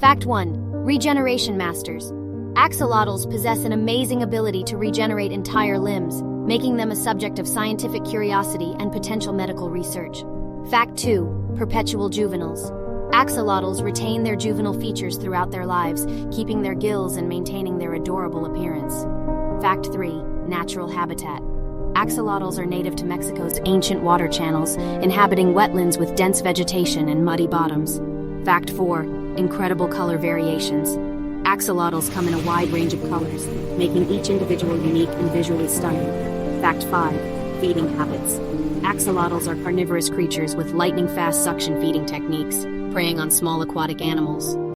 Fact 1. Regeneration masters. Axolotls possess an amazing ability to regenerate entire limbs, making them a subject of scientific curiosity and potential medical research. Fact 2. Perpetual juveniles. Axolotls retain their juvenile features throughout their lives, keeping their gills and maintaining their adorable appearance. Fact 3. Natural habitat. Axolotls are native to Mexico's ancient water channels, inhabiting wetlands with dense vegetation and muddy bottoms. Fact 4. Incredible color variations. Axolotls come in a wide range of colors, making each individual unique and visually stunning. Fact 5. Feeding habits. Axolotls are carnivorous creatures with lightning-fast suction feeding techniques, preying on small aquatic animals.